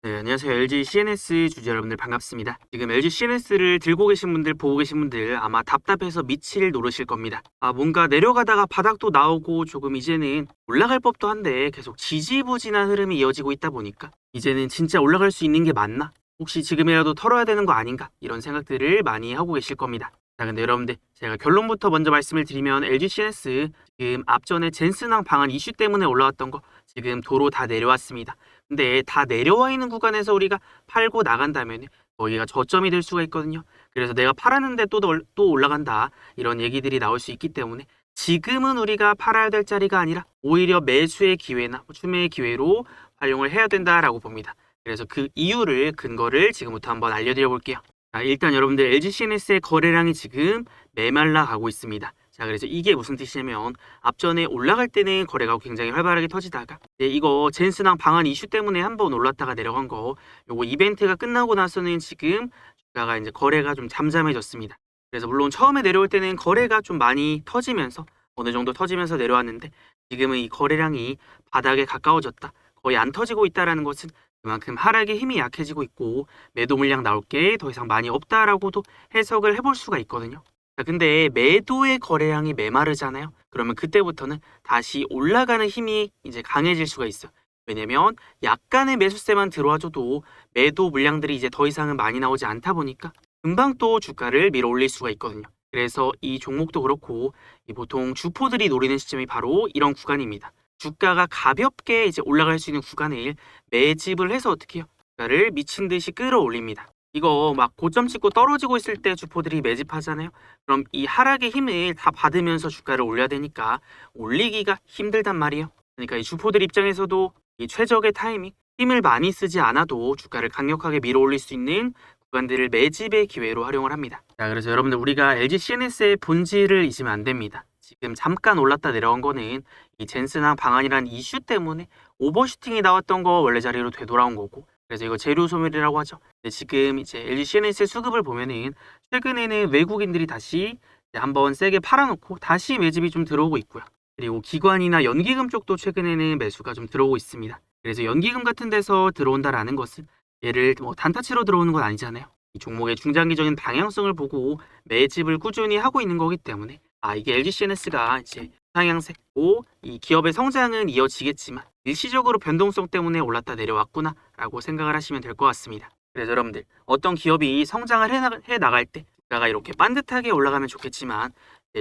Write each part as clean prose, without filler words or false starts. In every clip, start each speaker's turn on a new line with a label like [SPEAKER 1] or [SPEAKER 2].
[SPEAKER 1] 네, 안녕하세요. LG CNS 주주 여러분들 반갑습니다. 지금 LG CNS를 들고 계신 분들, 보고 계신 분들 아마 답답해서 미칠 노릇일 겁니다. 뭔가 내려가다가 바닥도 나오고 조금 이제는 올라갈 법도 한데 계속 지지부진한 흐름이 이어지고 있다 보니까 이제는 진짜 올라갈 수 있는 게 맞나? 혹시 지금이라도 털어야 되는 거 아닌가? 이런 생각들을 많이 하고 계실 겁니다. 자, 근데 여러분들 제가 결론부터 먼저 말씀을 드리면 LG CNS 지금 앞전에 젠슨항 방한 이슈 때문에 올라왔던 거 지금 도로 다 내려왔습니다. 근데 다 내려와 있는 구간에서 우리가 팔고 나간다면 거기가 저점이 될 수가 있거든요. 그래서 내가 팔았는데 또 올라간다. 이런 얘기들이 나올 수 있기 때문에 지금은 우리가 팔아야 될 자리가 아니라 오히려 매수의 기회나 추매의 기회로 활용을 해야 된다라고 봅니다. 그래서 그 이유를 근거를 지금부터 한번 알려드려 볼게요. 자, 일단 여러분들 LG CNS의 거래량이 지금 메말라 가고 있습니다. 자, 그래서 이게 무슨 뜻이냐면 앞전에 올라갈 때는 거래가 굉장히 활발하게 터지다가 이거 젠슨항 방한 이슈 때문에 한번 올랐다가 내려간 거 요거 이벤트가 끝나고 나서는 지금 주가가 이제 거래가 좀 잠잠해졌습니다. 그래서 물론 처음에 내려올 때는 거래가 좀 많이 터지면서 어느 정도 터지면서 내려왔는데 지금은 이 거래량이 바닥에 가까워졌다. 거의 안 터지고 있다라는 것은 그만큼 하락의 힘이 약해지고 있고 매도 물량 나올 게 더 이상 많이 없다라고도 해석을 해볼 수가 있거든요. 자, 근데 매도의 거래량이 메마르잖아요. 그러면 그때부터는 다시 올라가는 힘이 이제 강해질 수가 있어요. 왜냐면 약간의 매수세만 들어와줘도 매도 물량들이 이제 더 이상은 많이 나오지 않다 보니까 금방 또 주가를 밀어 올릴 수가 있거든요. 그래서 이 종목도 그렇고 이 보통 주포들이 노리는 시점이 바로 이런 구간입니다. 주가가 가볍게 이제 올라갈 수 있는 구간을 매집을 해서 어떻게 해요? 주가를 미친 듯이 끌어올립니다. 이거 막 고점 찍고 떨어지고 있을 때 주포들이 매집하잖아요. 그럼 이 하락의 힘을 다 받으면서 주가를 올려야 되니까 올리기가 힘들단 말이에요. 그러니까 이 주포들 입장에서도 이 최적의 타이밍, 힘을 많이 쓰지 않아도 주가를 강력하게 밀어 올릴 수 있는 구간들을 매집의 기회로 활용을 합니다. 자, 그래서 여러분들 우리가 LG CNS의 본질을 잊으면 안 됩니다. 지금 잠깐 올랐다 내려온 거는 이 젠슨항 방한이라는 이슈 때문에 오버슈팅이 나왔던 거 원래 자리로 되돌아온 거고 그래서 이거 재료 소멸이라고 하죠. 근데 지금 이제 LG CNS의 수급을 보면은 최근에는 외국인들이 다시 한번 세게 팔아놓고 다시 매집이 좀 들어오고 있고요. 그리고 기관이나 연기금 쪽도 최근에는 매수가 좀 들어오고 있습니다. 그래서 연기금 같은 데서 들어온다라는 것은 얘를 뭐 단타치로 들어오는 건 아니잖아요. 이 종목의 중장기적인 방향성을 보고 매집을 꾸준히 하고 있는 거기 때문에 이게 LG CNS가 이제 상향세고 이 기업의 성장은 이어지겠지만 일시적으로 변동성 때문에 올랐다 내려왔구나 라고 생각을 하시면 될 것 같습니다. 그래서 여러분들 어떤 기업이 성장을 해 나갈 때 주가가 이렇게 반듯하게 올라가면 좋겠지만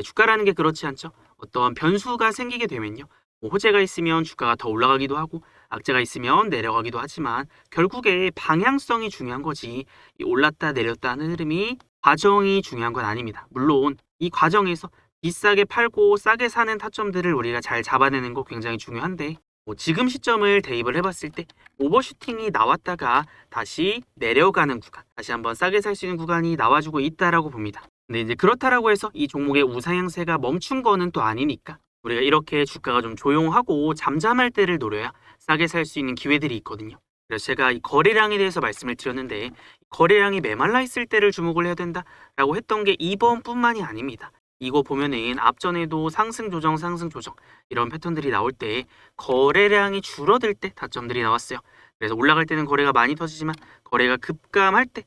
[SPEAKER 1] 주가라는 게 그렇지 않죠. 어떤 변수가 생기게 되면요. 뭐 호재가 있으면 주가가 더 올라가기도 하고 악재가 있으면 내려가기도 하지만 결국에 방향성이 중요한 거지 이 올랐다 내렸다 하는 흐름이 과정이 중요한 건 아닙니다. 물론 이 과정에서 비싸게 팔고 싸게 사는 타점들을 우리가 잘 잡아내는 거 굉장히 중요한데 뭐 지금 시점을 대입을 해봤을 때 오버슈팅이 나왔다가 다시 내려가는 구간 다시 한번 싸게 살 수 있는 구간이 나와주고 있다라고 봅니다. 근데 이제 그렇다라고 해서 이 종목의 우상향세가 멈춘 거는 또 아니니까 우리가 이렇게 주가가 좀 조용하고 잠잠할 때를 노려야 싸게 살 수 있는 기회들이 있거든요. 그래서 제가 이 거래량에 대해서 말씀을 드렸는데 거래량이 메말라 있을 때를 주목을 해야 된다라고 했던 게 이번뿐만이 아닙니다. 이거 보면은 앞전에도 상승 조정 이런 패턴들이 나올 때 거래량이 줄어들 때 다점들이 나왔어요. 그래서 올라갈 때는 거래가 많이 터지지만 거래가 급감할 때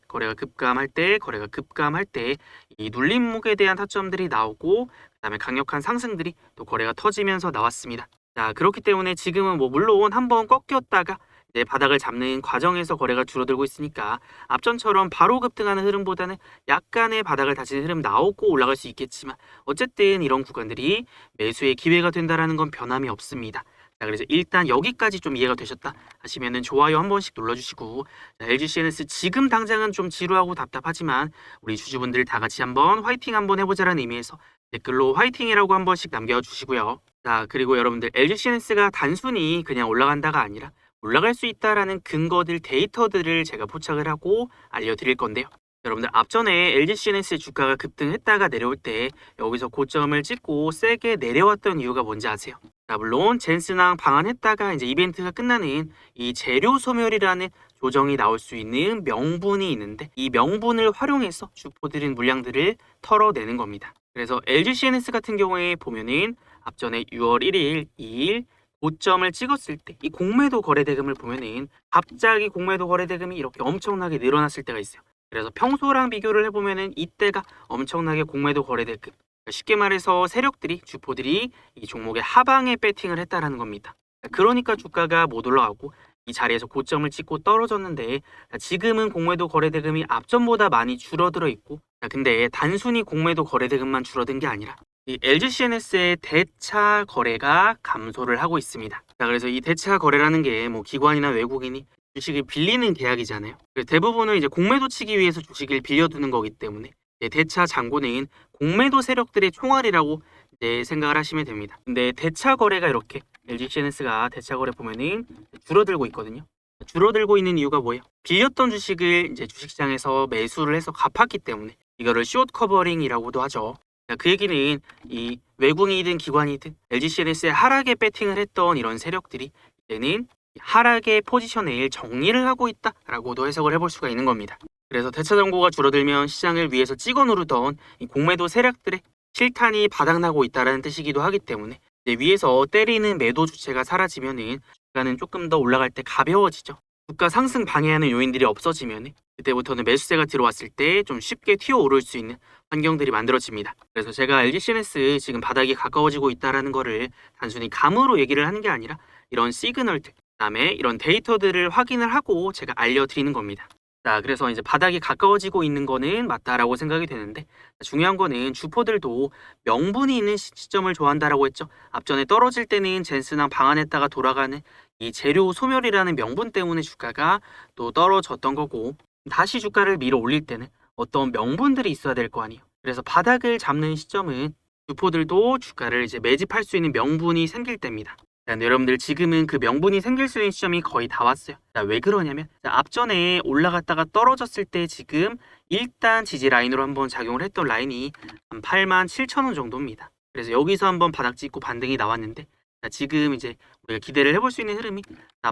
[SPEAKER 1] 이 눌림목에 대한 타점들이 나오고 그다음에 강력한 상승들이 또 거래가 터지면서 나왔습니다. 자, 그렇기 때문에 지금은 뭐 물론 한번 꺾였다가 이제 바닥을 잡는 과정에서 거래가 줄어들고 있으니까 앞전처럼 바로 급등하는 흐름보다는 약간의 바닥을 다지는 흐름 나오고 올라갈 수 있겠지만 어쨌든 이런 구간들이 매수의 기회가 된다라는 건 변함이 없습니다. 자, 그래서 일단 여기까지 좀 이해가 되셨다 하시면은 좋아요 한 번씩 눌러주시고 LG CNS 지금 당장은 좀 지루하고 답답하지만 우리 주주분들 다 같이 한번 화이팅 한번 해보자라는 의미에서 댓글로 화이팅이라고 한 번씩 남겨주시고요. 자, 그리고 여러분들 LG CNS가 단순히 그냥 올라간다가 아니라 올라갈 수 있다라는 근거들, 데이터들을 제가 포착을 하고 알려드릴 건데요. 여러분들 앞전에 LG CNS의 주가가 급등했다가 내려올 때 여기서 고점을 찍고 세게 내려왔던 이유가 뭔지 아세요? 자, 물론 젠슨항 방한했다가 이제 이벤트가 끝나는 이 재료 소멸이라는 조정이 나올 수 있는 명분이 있는데 이 명분을 활용해서 주포들인 물량들을 털어내는 겁니다. 그래서 LG CNS 같은 경우에 보면은 앞전에 6월 1일, 2일, 고점을 찍었을 때 이 공매도 거래대금을 보면은 갑자기 공매도 거래대금이 이렇게 엄청나게 늘어났을 때가 있어요. 그래서 평소랑 비교를 해보면은 이때가 엄청나게 공매도 거래대금, 쉽게 말해서 세력들이 주포들이 이 종목의 하방에 배팅을 했다라는 겁니다. 그러니까 주가가 못 올라가고 이 자리에서 고점을 찍고 떨어졌는데, 지금은 공매도 거래대금이 앞전보다 많이 줄어들어 있고, 근데 단순히 공매도 거래대금만 줄어든 게 아니라 이 LGCNS의 대차 거래가 감소를 하고 있습니다. 자, 그래서 이 대차 거래라는 게 뭐 기관이나 외국인이 주식을 빌리는 계약이잖아요. 그래서 대부분은 이제 공매도 치기 위해서 주식을 빌려두는 거기 때문에 대차 잔고는 공매도 세력들의 총알이라고 이제 생각을 하시면 됩니다. 근데 대차 거래가 이렇게 LGCNS가 대차 거래 보면은 줄어들고 있거든요. 줄어들고 있는 이유가 뭐예요? 빌렸던 주식을 이제 주식시장에서 매수를 해서 갚았기 때문에 이거를 숏 커버링이라고도 하죠. 그 얘기는 이 외국인이든 기관이든 LGCNS에 하락에 배팅을 했던 이런 세력들이 이제는 하락의 포지션을 정리를 하고 있다라고도 해석을 해볼 수가 있는 겁니다. 그래서 대차 잔고가 줄어들면 시장을 위에서 찍어 누르던 이 공매도 세력들의 실탄이 바닥나고 있다는 뜻이기도 하기 때문에 이제 위에서 때리는 매도 주체가 사라지면은 주가는 조금 더 올라갈 때 가벼워지죠. 주가 상승 방해하는 요인들이 없어지면 그때부터는 매수세가 들어왔을 때 좀 쉽게 튀어오를 수 있는 환경들이 만들어집니다. 그래서 제가 LGCNS 지금 바닥이 가까워지고 있다는 거를 단순히 감으로 얘기를 하는 게 아니라 이런 시그널들, 그다음에 이런 데이터들을 확인을 하고 제가 알려드리는 겁니다. 자, 그래서 이제 바닥이 가까워지고 있는 거는 맞다라고 생각이 되는데, 중요한 거는 주포들도 명분이 있는 시점을 좋아한다라고 했죠. 앞전에 떨어질 때는 젠스랑 방안했다가 돌아가는 이 재료 소멸이라는 명분 때문에 주가가 또 떨어졌던 거고, 다시 주가를 밀어 올릴 때는 어떤 명분들이 있어야 될 거 아니에요. 그래서 바닥을 잡는 시점은 주포들도 주가를 이제 매집할 수 있는 명분이 생길 때입니다. 자, 여러분들 지금은 그 명분이 생길 수 있는 시점이 거의 다 왔어요. 자, 왜 그러냐면 앞전에 올라갔다가 떨어졌을 때 지금 일단 지지 라인으로 한번 작용을 했던 라인이 한 87,000원 정도입니다. 그래서 여기서 한번 바닥 찍고 반등이 나왔는데, 자, 지금 이제 우리가 기대를 해볼 수 있는 흐름이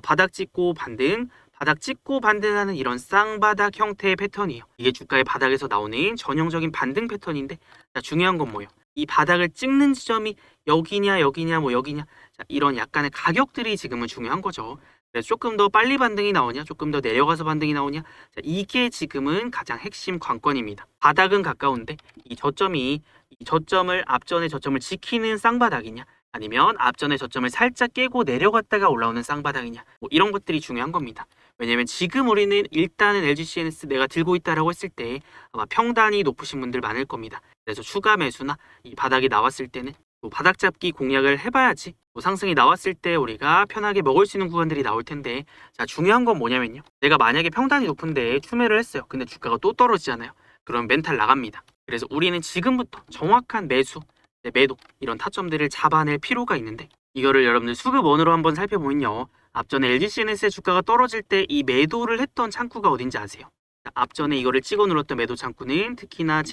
[SPEAKER 1] 바닥 찍고 반등, 바닥 찍고 반등하는 이런 쌍바닥 형태의 패턴이에요. 이게 주가의 바닥에서 나오는 전형적인 반등 패턴인데, 자, 중요한 건 뭐예요? 이 바닥을 찍는 지점이 여기냐 여기냐 뭐 여기냐, 자, 이런 약간의 가격들이 지금은 중요한 거죠. 그래서 조금 더 빨리 반등이 나오냐, 조금 더 내려가서 반등이 나오냐, 자, 이게 지금은 가장 핵심 관건입니다. 바닥은 가까운데 이 저점을 앞전의 저점을 지키는 쌍바닥이냐, 아니면 앞전의 저점을 살짝 깨고 내려갔다가 올라오는 쌍바닥이냐, 뭐 이런 것들이 중요한 겁니다. 왜냐면 지금 우리는 일단은 LGCNS 내가 들고 있다라고 했을 때 아마 평단이 높으신 분들 많을 겁니다. 그래서 추가 매수나 이 바닥이 나왔을 때는 또 바닥 잡기 공략을 해봐야지 또 상승이 나왔을 때 우리가 편하게 먹을 수 있는 구간들이 나올 텐데, 자, 중요한 건 뭐냐면요, 내가 만약에 평단이 높은데 추매를 했어요. 근데 주가가 또 떨어지잖아요. 그럼 멘탈 나갑니다. 그래서 우리는 지금부터 정확한 매수, 매도 이런 타점들을 잡아낼 필요가 있는데, 이거를 여러분들 수급원으로 한번 살펴보면요, 앞전에 LGCNS의 주가가 떨어질 때 이 매도를 했던 창구가 어딘지 아세요? 자, 앞전에 이거를 찍어 눌렀던 매도 창구는 특히나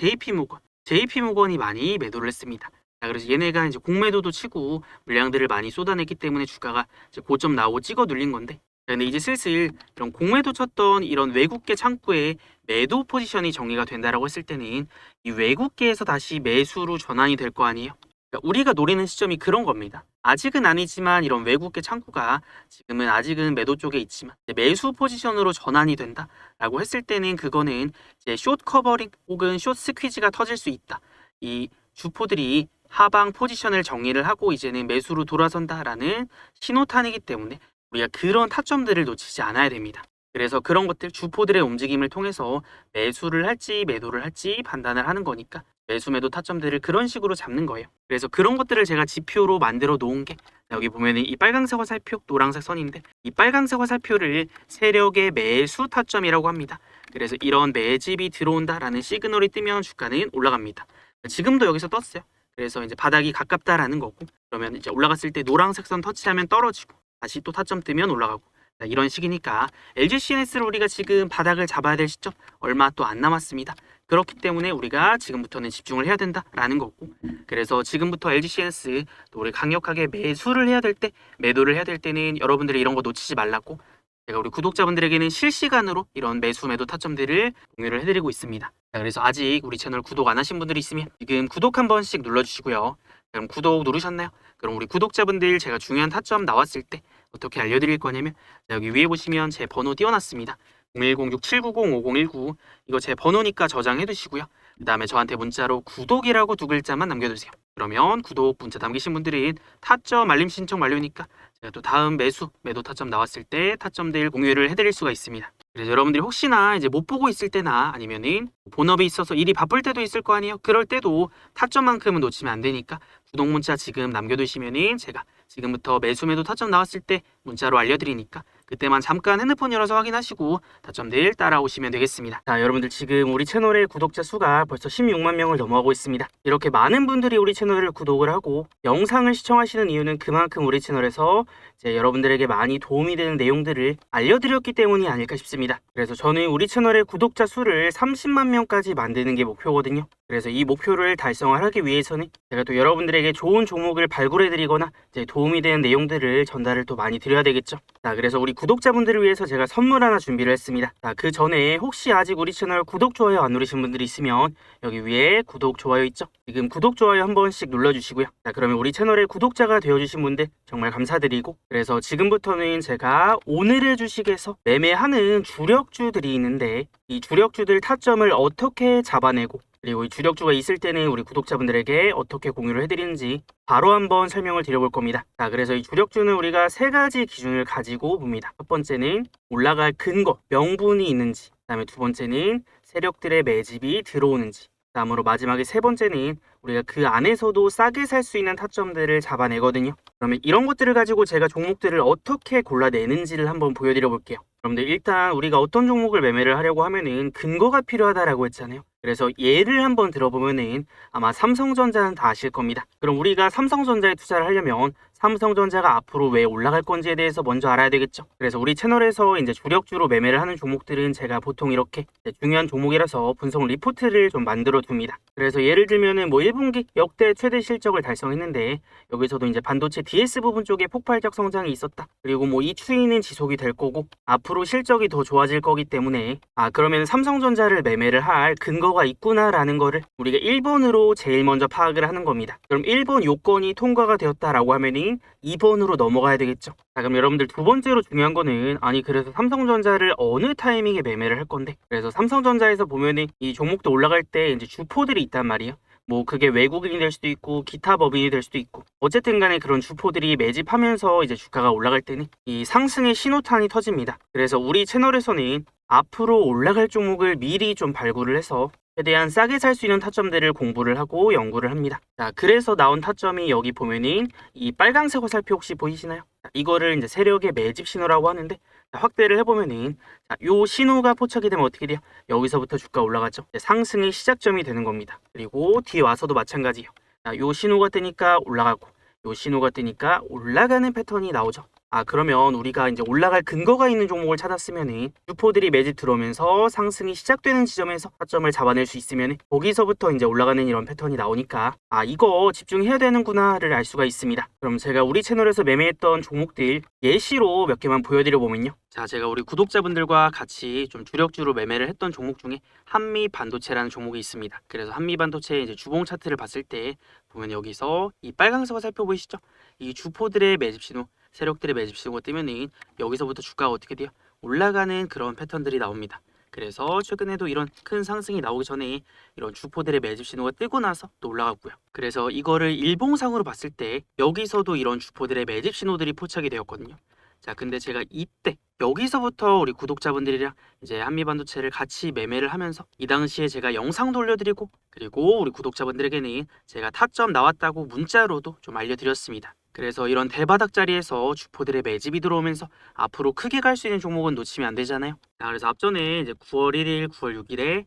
[SPEAKER 1] JP모건이 많이 매도를 했습니다. 자, 그래서 얘네가 이제 공매도도 치고 물량들을 많이 쏟아냈기 때문에 주가가 이제 고점 나오고 찍어 눌린 건데, 근데 이제 슬슬 이런 공매도 쳤던 이런 외국계 창구에 매도 포지션이 정리가 된다라고 했을 때는 이 외국계에서 다시 매수로 전환이 될 거 아니에요. 그러니까 우리가 노리는 시점이 그런 겁니다. 아직은 아니지만 이런 외국계 창구가 지금은 아직은 매도 쪽에 있지만 매수 포지션으로 전환이 된다라고 했을 때는 그거는 이제 숏 커버링 혹은 숏 스퀴즈가 터질 수 있다. 이 주포들이 하방 포지션을 정리를 하고 이제는 매수로 돌아선다라는 신호탄이기 때문에 우리가 그런 타점들을 놓치지 않아야 됩니다. 그래서 그런 것들 주포들의 움직임을 통해서 매수를 할지 매도를 할지 판단을 하는 거니까 매수 매도 타점들을 그런 식으로 잡는 거예요. 그래서 그런 것들을 제가 지표로 만들어 놓은 게 여기 보면은 이 빨강색 화살표, 노란색 선인데 이 빨강색 화살표를 세력의 매수 타점이라고 합니다. 그래서 이런 매집이 들어온다라는 시그널이 뜨면 주가는 올라갑니다. 지금도 여기서 떴어요. 그래서 이제 바닥이 가깝다라는 거고, 그러면 이제 올라갔을 때 노란색 선 터치하면 떨어지고 다시 또 타점 뜨면 올라가고, 자, 이런 식이니까 LGCNS를 우리가 지금 바닥을 잡아야 될 시점 얼마 또 안 남았습니다. 그렇기 때문에 우리가 지금부터는 집중을 해야 된다라는 거고, 그래서 지금부터 LGCNS 또 우리 강력하게 매수를 해야 될 때, 매도를 해야 될 때는 여러분들이 이런 거 놓치지 말라고 제가 우리 구독자분들에게는 실시간으로 이런 매수 매도 타점들을 공유를 해드리고 있습니다. 자, 그래서 아직 우리 채널 구독 안 하신 분들이 있으면 지금 구독 한 번씩 눌러주시고요. 그럼 구독 누르셨나요? 그럼 우리 구독자분들 제가 중요한 타점 나왔을 때 어떻게 알려드릴 거냐면 여기 위에 보시면 제 번호 띄워놨습니다. 01067905019 이거 제 번호니까 저장해 두시고요. 그 다음에 저한테 문자로 구독이라고 두 글자만 남겨두세요. 그러면 구독 문자 남기신 분들은 타점 알림 신청 완료니까 제가 또 다음 매도 타점 나왔을 때 타점들 공유를 해드릴 수가 있습니다. 그래서 여러분들이 혹시나 이제 못 보고 있을 때나 아니면은 본업이 있어서 일이 바쁠 때도 있을 거 아니에요. 그럴 때도 타점만큼은 놓치면 안 되니까 구독 문자 지금 남겨두시면은 제가 지금부터 매도 타점 나왔을 때 문자로 알려드리니까 그때만 잠깐 핸드폰 열어서 확인하시고 타점들 따라오시면 되겠습니다. 자, 여러분들 지금 우리 채널의 구독자 수가 벌써 16만 명을 넘어가고 있습니다. 이렇게 많은 분들이 우리 채널을 구독을 하고 영상을 시청하시는 이유는 그만큼 우리 채널에서 이제 여러분들에게 많이 도움이 되는 내용들을 알려드렸기 때문이 아닐까 싶습니다. 그래서 저는 우리 채널의 구독자 수를 30만 명까지 만드는 게 목표거든요. 그래서 이 목표를 달성하기 위해서는 제가 또 여러분들에게 좋은 종목을 발굴해드리거나 이제 도움이 되는 내용들을 전달을 또 많이 드려야 되겠죠. 자, 그래서 우리 구독자분들을 위해서 제가 선물 하나 준비를 했습니다. 자, 그 전에 혹시 아직 우리 채널 구독, 좋아요 안 누르신 분들이 있으면 여기 위에 구독, 좋아요 있죠? 지금 구독, 좋아요 한 번씩 눌러주시고요. 자, 그러면 우리 채널의 구독자가 되어주신 분들 정말 감사드리고 그래서 지금부터는 제가 오늘의 주식에서 매매하는 주력주들이 있는데 이 주력주들 타점을 어떻게 잡아내고 그리고 이 주력주가 있을 때는 우리 구독자분들에게 어떻게 공유를 해드리는지 바로 한번 설명을 드려볼 겁니다. 자, 그래서 이 주력주는 우리가 세 가지 기준을 가지고 봅니다. 첫 번째는 올라갈 근거, 명분이 있는지, 그 다음에 두 번째는 세력들의 매집이 들어오는지, 다음으로 마지막에 세 번째는 우리가 그 안에서도 싸게 살 수 있는 타점들을 잡아내거든요. 그러면 이런 것들을 가지고 제가 종목들을 어떻게 골라내는지를 한번 보여드려 볼게요. 여러분들 일단 우리가 어떤 종목을 매매를 하려고 하면은 근거가 필요하다라고 했잖아요. 그래서 예를 한번 들어보면은 아마 삼성전자는 다 아실 겁니다. 그럼 우리가 삼성전자에 투자를 하려면 삼성전자가 앞으로 왜 올라갈 건지에 대해서 먼저 알아야 되겠죠. 그래서 우리 채널에서 이제 주력주로 매매를 하는 종목들은 제가 보통 이렇게 중요한 종목이라서 분석 리포트를 좀 만들어 둡니다. 그래서 예를 들면은 뭐 1분기 역대 최대 실적을 달성했는데 여기서도 이제 반도체 DS 부분 쪽에 폭발적 성장이 있었다. 그리고 뭐 이 추이는 지속이 될 거고 앞으로 실적이 더 좋아질 거기 때문에 그러면 삼성전자를 매매를 할 근거가 있구나라는 거를 우리가 1번으로 제일 먼저 파악을 하는 겁니다. 그럼 1번 요건이 통과가 되었다라고 하면은 2번으로 넘어가야 되겠죠. 자, 그럼 여러분들 두 번째로 중요한 거는 그래서 삼성전자를 어느 타이밍에 매매를 할 건데 그래서 삼성전자에서 보면은 이 종목도 올라갈 때 이제 주포들이 있단 말이에요. 뭐 그게 외국인이 될 수도 있고 기타 법인이 될 수도 있고 어쨌든 간에 그런 주포들이 매집하면서 이제 주가가 올라갈 때는 이 상승의 신호탄이 터집니다. 그래서 우리 채널에서는 앞으로 올라갈 종목을 미리 좀 발굴을 해서 최대한 싸게 살 수 있는 타점들을 공부를 하고 연구를 합니다. 자, 그래서 나온 타점이 여기 보면은 이 빨강색 화살표 혹시 보이시나요? 자, 이거를 이제 세력의 매집 신호라고 하는데 자, 확대를 해보면은 요 신호가 포착이 되면 어떻게 돼요? 여기서부터 주가 올라가죠. 상승의 시작점이 되는 겁니다. 그리고 뒤에 와서도 마찬가지예요. 자, 요 신호가 뜨니까 올라가고 요 신호가 뜨니까 올라가는 패턴이 나오죠. 그러면 우리가 이제 올라갈 근거가 있는 종목을 찾았으면은 주포들이 매집 들어오면서 상승이 시작되는 지점에서 타점을 잡아낼 수 있으면 거기서부터 이제 올라가는 이런 패턴이 나오니까 이거 집중해야 되는구나를 알 수가 있습니다. 그럼 제가 우리 채널에서 매매했던 종목들 예시로 몇 개만 보여드려 보면요. 자, 제가 우리 구독자분들과 같이 좀 주력주로 매매를 했던 종목 중에 한미반도체라는 종목이 있습니다. 그래서 한미반도체 이제 주봉 차트를 봤을 때 보면 여기서 이 빨간색을 살펴보이시죠? 이 주포들의 매집 신호 세력들의 매집 신호가 뜨면은 여기서부터 주가가 어떻게 돼요? 올라가는 그런 패턴들이 나옵니다. 그래서 최근에도 이런 큰 상승이 나오기 전에 이런 주포들의 매집 신호가 뜨고 나서 또 올라갔고요. 그래서 이거를 일봉상으로 봤을 때 여기서도 이런 주포들의 매집 신호들이 포착이 되었거든요. 자, 근데 제가 이때 여기서부터 우리 구독자분들이랑 이제 한미반도체를 같이 매매를 하면서 이 당시에 제가 영상도 올려드리고 그리고 우리 구독자분들에게는 제가 타점 나왔다고 문자로도 좀 알려드렸습니다. 그래서 이런 대바닥 자리에서 주포들의 매집이 들어오면서 앞으로 크게 갈 수 있는 종목은 놓치면 안 되잖아요. 자, 그래서 앞전에 이제 9월 1일, 9월 6일에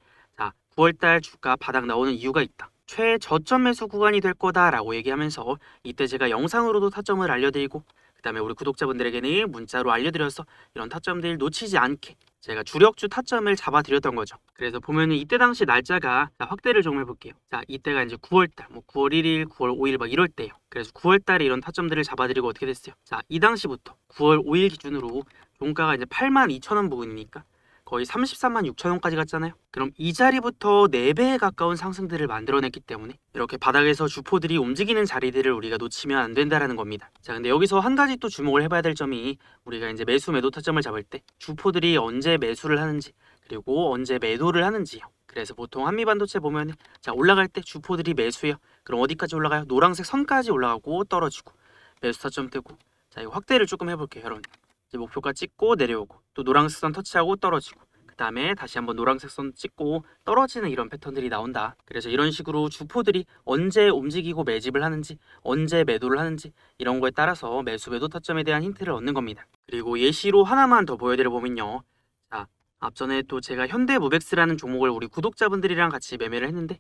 [SPEAKER 1] 9월달 주가 바닥 나오는 이유가 있다. 최저점 매수 구간이 될 거다라고 얘기하면서 이때 제가 영상으로도 타점을 알려드리고 그 다음에 우리 구독자분들에게는 문자로 알려드려서 이런 타점들 놓치지 않게 제가 주력주 타점을 잡아드렸던 거죠. 그래서 보면은 이때 당시 날짜가 확대를 좀 해볼게요. 자, 이때가 이제 9월달, 9월 1일, 9월 5일 막 이럴 때요. 그래서 9월달에 이런 타점들을 잡아드리고 어떻게 됐어요? 자, 이 당시부터 9월 5일 기준으로 종가가 이제 82,000원 부근이니까 거의 33만 6천 원까지 갔잖아요. 그럼 이 자리부터 4배에 가까운 상승들을 만들어냈기 때문에 이렇게 바닥에서 주포들이 움직이는 자리들을 우리가 놓치면 안 된다라는 겁니다. 자, 근데 여기서 한 가지 또 주목을 해봐야 될 점이 우리가 이제 매수 매도 타점을 잡을 때 주포들이 언제 매수를 하는지 그리고 언제 매도를 하는지요. 그래서 보통 한미반도체 보면 자, 올라갈 때 주포들이 매수해요. 그럼 어디까지 올라가요? 노란색 선까지 올라가고 떨어지고 매수 타점 뜨고. 자, 이거 확대를 조금 해볼게요, 여러분. 이제 목표가 찍고 내려오고 또 노란색 선 터치하고 떨어지고 그 다음에 다시 한번 노란색 선 찍고 떨어지는 이런 패턴들이 나온다. 그래서 이런 식으로 주포들이 언제 움직이고 매집을 하는지 언제 매도를 하는지 이런 거에 따라서 매수 매도 타점에 대한 힌트를 얻는 겁니다. 그리고 예시로 하나만 더 보여드려 보면요. 자, 앞전에 또 제가 현대무벡스라는 종목을 우리 구독자분들이랑 같이 매매를 했는데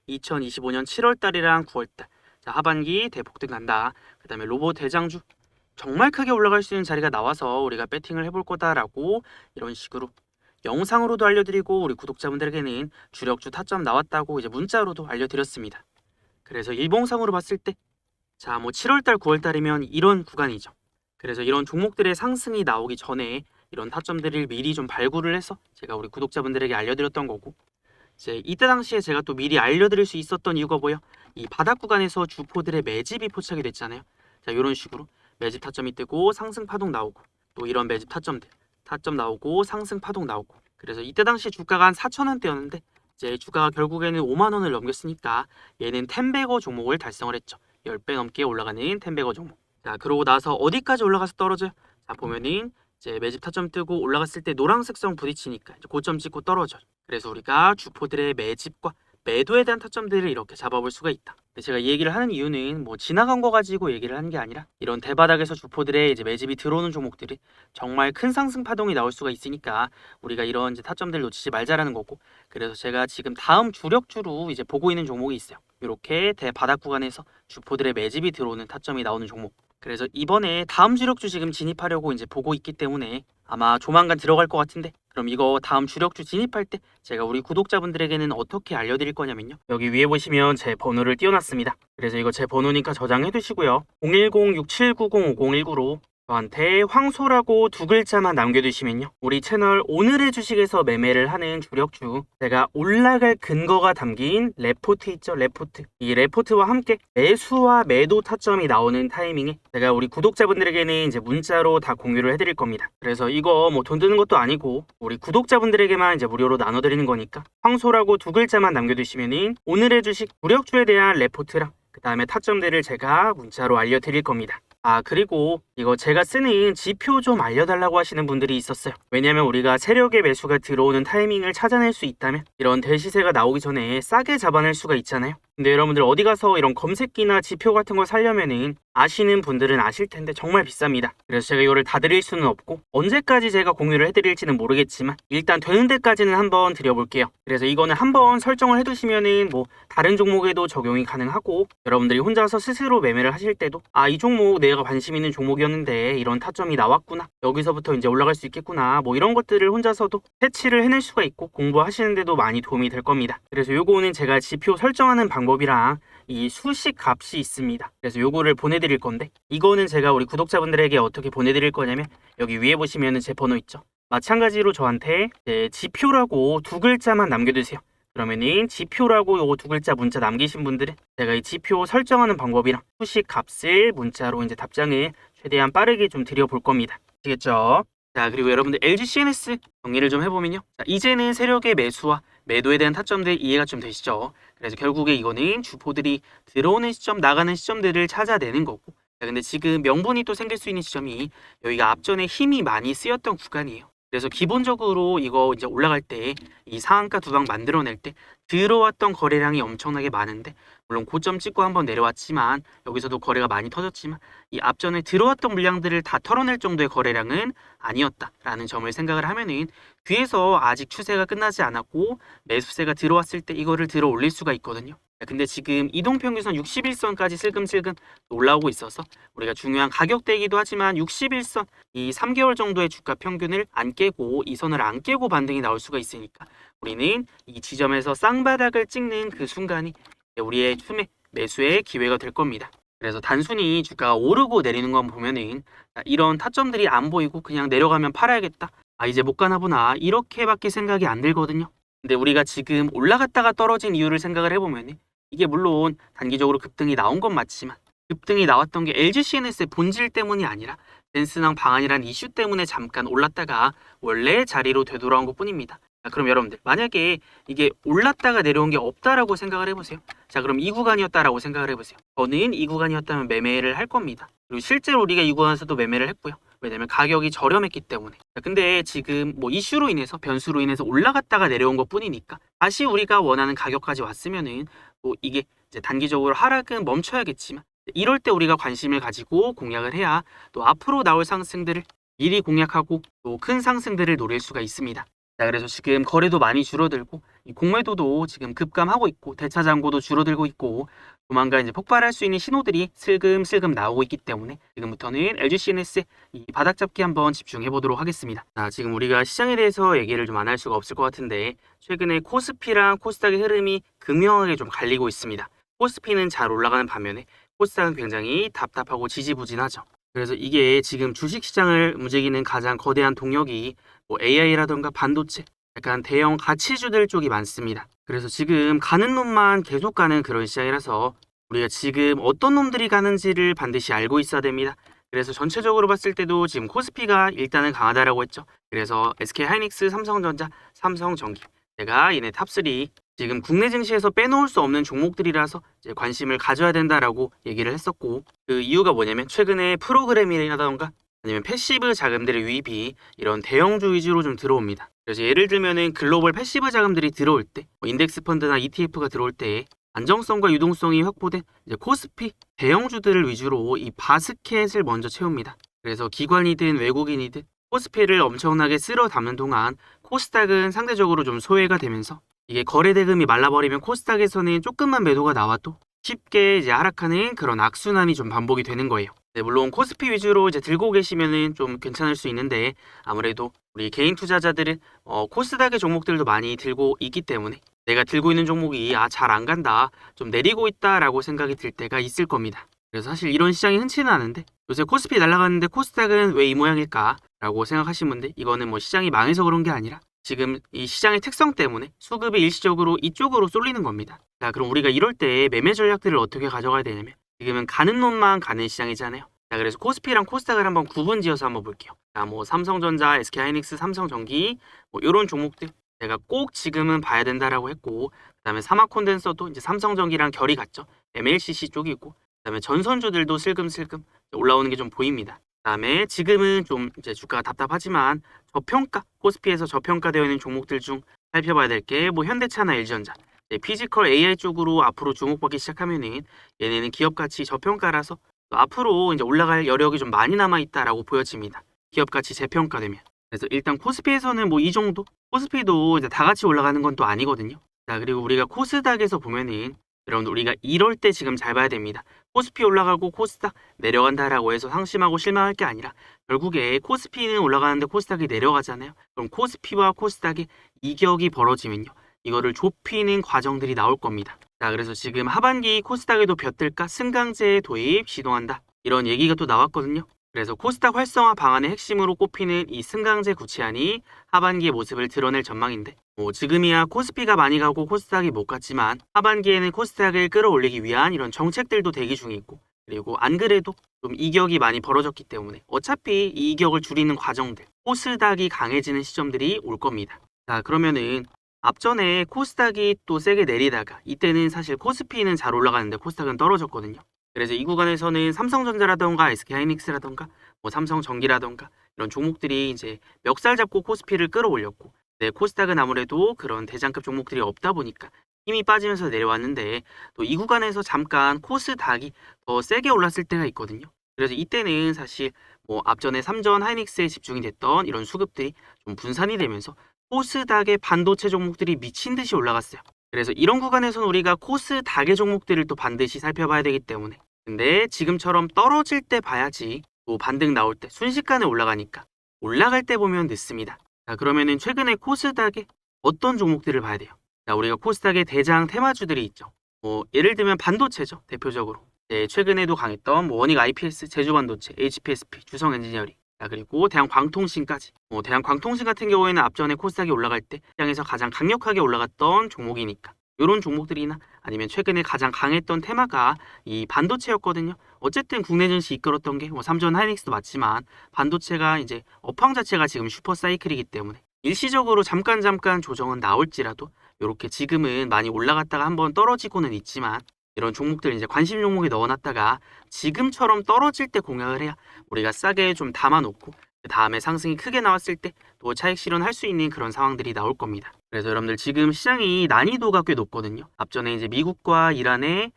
[SPEAKER 1] 2025년 7월 달이랑 9월 달 자, 하반기 대폭등 간다. 그 다음에 로봇 대장주 정말 크게 올라갈 수 있는 자리가 나와서 우리가 배팅을 해볼 거다라고 이런 식으로 영상으로도 알려드리고 우리 구독자분들에게는 주력주 타점 나왔다고 이제 문자로도 알려드렸습니다. 그래서 일봉상으로 봤을 때 자, 뭐 7월달 9월달이면 이런 구간이죠. 그래서 이런 종목들의 상승이 나오기 전에 이런 타점들을 미리 좀 발굴을 해서 제가 우리 구독자분들에게 알려드렸던 거고 이제 이때 당시에 제가 또 미리 알려드릴 수 있었던 이유가 뭐예요? 이 바닥 구간에서 주포들의 매집이 포착이 됐잖아요. 자, 이런 식으로 매집 타점이 뜨고 상승 파동 나오고 또 이런 매집 타점들 타점 나오고 상승 파동 나오고 그래서 이때 당시 주가가 한 4,000원대였는데 이제 주가가 결국에는 5만 원을 넘겼으니까 얘는 텐베거 종목을 달성을 했죠. 10배 넘게 올라가는 텐베거 종목. 자, 그러고 나서 어디까지 올라가서 떨어져요? 자, 보면은 이제 매집 타점 뜨고 올라갔을 때 노란색 선 부딪히니까 이제 고점 찍고 떨어져요. 그래서 우리가 주포들의 매집과 매도에 대한 타점들을 이렇게 잡아볼 수가 있다. 근데 제가 이 얘기를 하는 이유는 뭐 지나간 거 가지고 얘기를 하는 게 아니라 이런 대바닥에서 주포들의 이제 매집이 들어오는 종목들이 정말 큰 상승 파동이 나올 수가 있으니까 우리가 이런 이제 타점들을 놓치지 말자라는 거고 그래서 제가 지금 다음 주력주로 이제 보고 있는 종목이 있어요. 이렇게 대바닥 구간에서 주포들의 매집이 들어오는 타점이 나오는 종목. 그래서 이번에 다음 주력주 지금 진입하려고 이제 보고 있기 때문에 아마 조만간 들어갈 것 같은데 그럼 이거 다음 주력주 진입할 때 제가 우리 구독자분들에게는 어떻게 알려드릴 거냐면요. 여기 위에 보시면 제 번호를 띄워놨습니다. 그래서 이거 제 번호니까 저장해 두시고요. 010-6790-5019로 저한테 황소라고 2글자만 남겨두시면요. 우리 채널 오늘의 주식에서 매매를 하는 주력주 제가 올라갈 근거가 담긴 레포트 있죠. 레포트. 이 레포트와 함께 매수와 매도 타점이 나오는 타이밍에 제가 우리 구독자분들에게는 이제 문자로 다 공유를 해드릴 겁니다. 그래서 이거 뭐 돈 드는 것도 아니고 우리 구독자분들에게만 이제 무료로 나눠드리는 거니까 황소라고 2글자만 남겨두시면은 오늘의 주식 주력주에 대한 레포트랑 그 다음에 타점들을 제가 문자로 알려드릴 겁니다. 아, 그리고 이거 제가 쓰는 지표 좀 알려달라고 하시는 분들이 있었어요. 왜냐면 우리가 세력의 매수가 들어오는 타이밍을 찾아낼 수 있다면 이런 대시세가 나오기 전에 싸게 잡아낼 수가 있잖아요. 근데 여러분들 어디 가서 이런 검색기나 지표 같은 거 사려면은 아시는 분들은 아실 텐데 정말 비쌉니다. 그래서 제가 이거를 다 드릴 수는 없고 언제까지 제가 공유를 해드릴지는 모르겠지만 일단 되는 데까지는 한번 드려볼게요. 그래서 이거는 한번 설정을 해두시면은 뭐 다른 종목에도 적용이 가능하고 여러분들이 혼자서 스스로 매매를 하실 때도 아, 이 종목 내가 관심 있는 종목이었는데 이런 타점이 나왔구나, 여기서부터 이제 올라갈 수 있겠구나, 뭐 이런 것들을 혼자서도 캐치를 해낼 수가 있고 공부하시는데도 많이 도움이 될 겁니다. 그래서 요거는 제가 지표 설정하는 방법이랑 이 수식 값이 있습니다. 그래서 요거를 보내드릴 건데 이거는 제가 우리 구독자분들에게 어떻게 보내드릴 거냐면 여기 위에 보시면은 제 번호 있죠. 마찬가지로 저한테 지표라고 2글자만 남겨주세요. 그러면은 지표라고 요거 2글자 문자 남기신 분들은 제가 이 지표 설정하는 방법이랑 수식 값을 문자로 이제 답장을 최대한 빠르게 좀 드려볼 겁니다. 아시겠죠? 자, 그리고 여러분들 LG CNS 정리를 좀 해보면요. 자, 이제는 세력의 매수와 매도에 대한 타점들 이해가 좀 되시죠? 그래서 결국에 이거는 주포들이 들어오는 시점, 나가는 시점들을 찾아내는 거고. 자, 근데 지금 명분이 또 생길 수 있는 시점이 여기가 앞전에 힘이 많이 쓰였던 구간이에요. 그래서 기본적으로 이거 이제 올라갈 때 이 상한가 두 방 만들어낼 때 들어왔던 거래량이 엄청나게 많은데 물론 고점 찍고 한번 내려왔지만 여기서도 거래가 많이 터졌지만 이 앞전에 들어왔던 물량들을 다 털어낼 정도의 거래량은 아니었다라는 점을 생각을 하면은 뒤에서 아직 추세가 끝나지 않았고 매수세가 들어왔을 때 이거를 들어 올릴 수가 있거든요. 근데 지금 이동평균선 61선까지 슬금슬금 올라오고 있어서 우리가 중요한 가격대이기도 하지만 61선 이 3개월 정도의 주가 평균을 안 깨고 이 선을 안 깨고 반등이 나올 수가 있으니까 우리는 이 지점에서 쌍바닥을 찍는 그 순간이 우리의 추매 매수의 기회가 될 겁니다. 그래서 단순히 주가가 오르고 내리는 건 보면은 이런 타점들이 안 보이고 그냥 내려가면 팔아야겠다 이제 못 가나 보나 이렇게밖에 생각이 안 들거든요. 근데 우리가 지금 올라갔다가 떨어진 이유를 생각을 해보면 이게 물론 단기적으로 급등이 나온 건 맞지만 급등이 나왔던 게 LG CNS의 본질 때문이 아니라 댄스낭 방안이란 이슈 때문에 잠깐 올랐다가 원래 자리로 되돌아온 것 뿐입니다. 자, 그럼 여러분들 만약에 이게 올랐다가 내려온 게 없다라고 생각을 해보세요. 자, 그럼 이 구간이었다라고 생각을 해보세요. 저는 이 구간이었다면 매매를 할 겁니다. 그리고 실제로 우리가 이 구간에서도 매매를 했고요. 왜냐면 가격이 저렴했기 때문에. 자, 근데 지금 뭐 이슈로 인해서 변수로 인해서 올라갔다가 내려온 것 뿐이니까 다시 우리가 원하는 가격까지 왔으면은 뭐 이게 이제 단기적으로 하락은 멈춰야겠지만 이럴 때 우리가 관심을 가지고 공략을 해야 또 앞으로 나올 상승들을 미리 공략하고 또 큰 상승들을 노릴 수가 있습니다. 자, 그래서 지금 거래도 많이 줄어들고 이 공매도도 지금 급감하고 있고 대차 잔고도 줄어들고 있고 조만간 이제 폭발할 수 있는 신호들이 슬금슬금 나오고 있기 때문에 지금부터는 LG CNS의 이 바닥 잡기 한번 집중해 보도록 하겠습니다. 자, 지금 우리가 시장에 대해서 얘기를 좀 안 할 수가 없을 것 같은데 최근에 코스피랑 코스닥의 흐름이 극명하게 좀 갈리고 있습니다. 코스피는 잘 올라가는 반면에 코스닥은 굉장히 답답하고 지지부진하죠. 그래서 이게 지금 주식시장을 움직이는 가장 거대한 동력이 뭐 AI라던가 반도체, 약간 대형 가치주들 쪽이 많습니다. 그래서 지금 가는 놈만 계속 가는 그런 시장이라서 우리가 지금 어떤 놈들이 가는지를 반드시 알고 있어야 됩니다. 그래서 전체적으로 봤을 때도 지금 코스피가 일단은 강하다라고 했죠. 그래서 SK하이닉스, 삼성전자, 삼성전기 제가 얘네 탑3 지금 국내 증시에서 빼놓을 수 없는 종목들이라서 이제 관심을 가져야 된다라고 얘기를 했었고 그 이유가 뭐냐면 최근에 프로그래밍이라던가 아니면 패시브 자금들의 유입이 이런 대형주 위주로 좀 들어옵니다. 그래서 예를 들면은 글로벌 패시브 자금들이 들어올 때 인덱스 펀드나 ETF가 들어올 때 안정성과 유동성이 확보된 이제 코스피 대형주들을 위주로 이 바스켓을 먼저 채웁니다. 그래서 기관이든 외국인이든 코스피를 엄청나게 쓸어 담는 동안 코스닥은 상대적으로 좀 소외가 되면서 이게 거래 대금이 말라버리면 코스닥에서는 조금만 매도가 나와도 쉽게 이제 하락하는 그런 악순환이 좀 반복이 되는 거예요. 네, 물론 코스피 위주로 이제 들고 계시면은 좀 괜찮을 수 있는데 아무래도 우리 개인 투자자들은 코스닥의 종목들도 많이 들고 있기 때문에 내가 들고 있는 종목이 잘 안 간다, 좀 내리고 있다라고 생각이 들 때가 있을 겁니다. 그래서 사실 이런 시장이 흔치는 않은데 요새 코스피 날아가는데 코스닥은 왜 이 모양일까라고 생각하시는 분들 이거는 뭐 시장이 망해서 그런 게 아니라 지금 이 시장의 특성 때문에 수급이 일시적으로 이쪽으로 쏠리는 겁니다. 자, 그럼 우리가 이럴 때 매매 전략들을 어떻게 가져가야 되냐면 지금은 가는 놈만 가는 시장이잖아요. 자, 그래서 코스피랑 코스닥을 한번 구분 지어서 한번 볼게요. 자, 뭐 삼성전자, SK하이닉스, 삼성전기 뭐 이런 종목들 제가 꼭 지금은 봐야 된다라고 했고 그다음에 사마콘덴서도 이제 삼성전기랑 결이 같죠. MLCC 쪽이고 그다음에 전선주들도 슬금슬금 올라오는 게 좀 보입니다. 그다음에 지금은 좀 이제 주가가 답답하지만 저평가 코스피에서 저평가되어 있는 종목들 중 살펴봐야 될 게 뭐 현대차나 LG전자 피지컬 AI 쪽으로 앞으로 주목받기 시작하면은 얘네는 기업 가치 저평가라서 또 앞으로 이제 올라갈 여력이 좀 많이 남아 있다라고 보여집니다. 기업 가치 재평가되면. 그래서 일단 코스피에서는 뭐 이 정도 코스피도 이제 다 같이 올라가는 건 또 아니거든요. 자, 그리고 우리가 코스닥에서 보면은 여러분들 우리가 이럴 때 지금 잘 봐야 됩니다. 코스피 올라가고 코스닥 내려간다라고 해서 상심하고 실망할 게 아니라 결국에 코스피는 올라가는데 코스닥이 내려가잖아요. 그럼 코스피와 코스닥의 이격이 벌어지면요. 이거를 좁히는 과정들이 나올 겁니다. 자, 그래서 지금 하반기 코스닥에도 벼뜰까 승강제 도입 시도한다. 이런 얘기가 또 나왔거든요. 그래서 코스닥 활성화 방안의 핵심으로 꼽히는 이 승강제 구체안이 하반기의 모습을 드러낼 전망인데 뭐 지금이야 코스피가 많이 가고 코스닥이 못 갔지만 하반기에는 코스닥을 끌어올리기 위한 이런 정책들도 대기 중에 있고 그리고 안 그래도 좀 이격이 많이 벌어졌기 때문에 어차피 이 이격을 줄이는 과정들 코스닥이 강해지는 시점들이 올 겁니다. 자, 그러면은 앞전에 코스닥이 또 세게 내리다가 이때는 사실 코스피는 잘 올라가는데 코스닥은 떨어졌거든요. 그래서 이 구간에서는 삼성전자라던가 SK하이닉스라던가 뭐 삼성전기라던가 이런 종목들이 이제 멱살 잡고 코스피를 끌어올렸고 네, 코스닥은 아무래도 그런 대장급 종목들이 없다 보니까 힘이 빠지면서 내려왔는데 또 이 구간에서 잠깐 코스닥이 더 세게 올랐을 때가 있거든요. 그래서 이때는 사실 뭐 앞전에 삼전 하이닉스에 집중이 됐던 이런 수급들이 좀 분산이 되면서 코스닥의 반도체 종목들이 미친 듯이 올라갔어요. 그래서 이런 구간에서는 우리가 코스닥의 종목들을 또 반드시 살펴봐야 되기 때문에 근데 지금처럼 떨어질 때 봐야지 또 반등 나올 때 순식간에 올라가니까 올라갈 때 보면 늦습니다. 자, 그러면은 최근에 코스닥에 어떤 종목들을 봐야 돼요? 자, 우리가 코스닥의 대장 테마주들이 있죠. 뭐 예를 들면 반도체죠. 대표적으로. 네, 최근에도 강했던 뭐 원익 IPS, 제주반도체, HPSP, 주성엔지니어링 자, 그리고 대한광통신까지. 대한광통신 같은 경우에는 앞전에 코스닥이 올라갈 때 시장에서 가장 강력하게 올라갔던 종목이니까 이런 종목들이나 아니면 최근에 가장 강했던 테마가 이 반도체였거든요. 어쨌든 국내 증시 이끌었던 게 삼전 하이닉스도 맞지만 반도체가 이제 업황 자체가 지금 슈퍼 사이클이기 때문에 일시적으로 잠깐 조정은 나올지라도 이렇게 지금은 많이 올라갔다가 한번 떨어지고는 있지만 이런 종목들 이제 관심 종목에 넣어놨다가 지금처럼 떨어질 때 공략을 해야 우리가 싸게 좀 담아놓고 그 다음에 상승이 크게 나왔을 때 또 차익 실현할 수 있는 그런 상황들이 나올 겁니다. 그래서 여러분들 지금 시장이 난이도가 꽤 높거든요. 앞전에 이제 미국과 이란의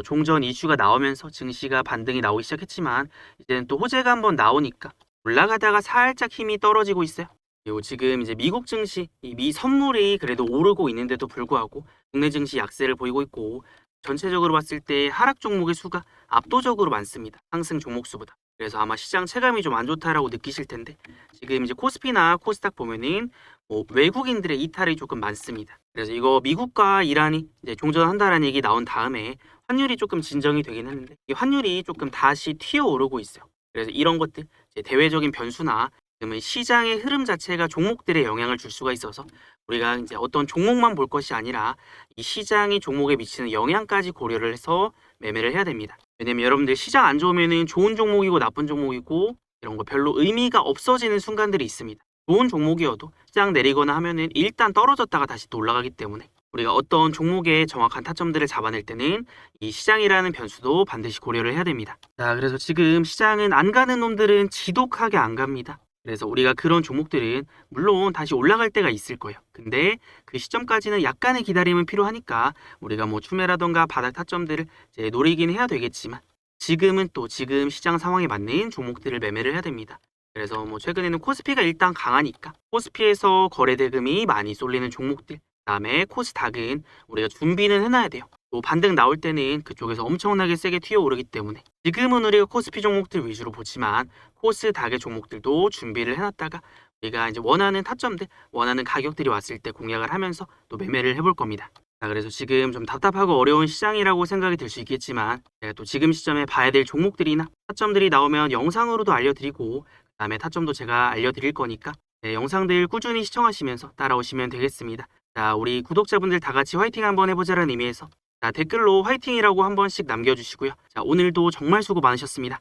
[SPEAKER 1] 종전 이슈가 나오면서 증시가 반등이 나오기 시작했지만 이제는 또 호재가 한번 나오니까 올라가다가 살짝 힘이 떨어지고 있어요. 그리고 지금 이제 미국 증시, 이 미 선물이 그래도 오르고 있는데도 불구하고 국내 증시 약세를 보이고 있고 전체적으로 봤을 때 하락 종목의 수가 압도적으로 많습니다. 상승 종목 수보다. 그래서 아마 시장 체감이 좀 안 좋다라고 느끼실 텐데 지금 이제 코스피나 코스닥 보면은 외국인들의 이탈이 조금 많습니다. 그래서 이거 미국과 이란이 이제 종전한다라는 얘기 나온 다음에 환율이 조금 진정이 되긴 했는데 이 환율이 조금 다시 튀어오르고 있어요. 그래서 이런 것들 이제 대외적인 변수나 그러면 시장의 흐름 자체가 종목들에 영향을 줄 수가 있어서 우리가 이제 어떤 종목만 볼 것이 아니라 이 시장이 종목에 미치는 영향까지 고려를 해서 매매를 해야 됩니다. 왜냐면 여러분들 시장 안 좋으면은 좋은 종목이고 나쁜 종목이고 이런 거 별로 의미가 없어지는 순간들이 있습니다. 좋은 종목이어도 시장 내리거나 하면은 일단 떨어졌다가 다시 또 올라가기 때문에 우리가 어떤 종목의 정확한 타점들을 잡아낼 때는 이 시장이라는 변수도 반드시 고려를 해야 됩니다. 자, 그래서 지금 시장은 안 가는 놈들은 지독하게 안 갑니다. 그래서 우리가 그런 종목들은 물론 다시 올라갈 때가 있을 거예요. 근데 그 시점까지는 약간의 기다림은 필요하니까 우리가 추매라던가 바닥 타점들을 이제 노리긴 해야 되겠지만 지금은 또 지금 시장 상황에 맞는 종목들을 매매를 해야 됩니다. 그래서 최근에는 코스피가 일단 강하니까 코스피에서 거래 대금이 많이 쏠리는 종목들 그다음에 코스닥은 우리가 준비는 해놔야 돼요. 또 반등 나올 때는 그쪽에서 엄청나게 세게 튀어오르기 때문에 지금은 우리가 코스피 종목들 위주로 보지만 코스닥의 종목들도 준비를 해놨다가 우리가 이제 원하는 타점들, 원하는 가격들이 왔을 때 공략을 하면서 또 매매를 해볼 겁니다. 자, 그래서 지금 좀 답답하고 어려운 시장이라고 생각이 들 수 있겠지만 제가 또 지금 시점에 봐야 될 종목들이나 타점들이 나오면 영상으로도 알려드리고 그다음에 타점도 제가 알려드릴 거니까 영상들 꾸준히 시청하시면서 따라오시면 되겠습니다. 자, 우리 구독자분들 다 같이 화이팅 한번 해보자라는 의미에서 자, 댓글로 화이팅이라고 한 번씩 남겨주시고요. 자, 오늘도 정말 수고 많으셨습니다.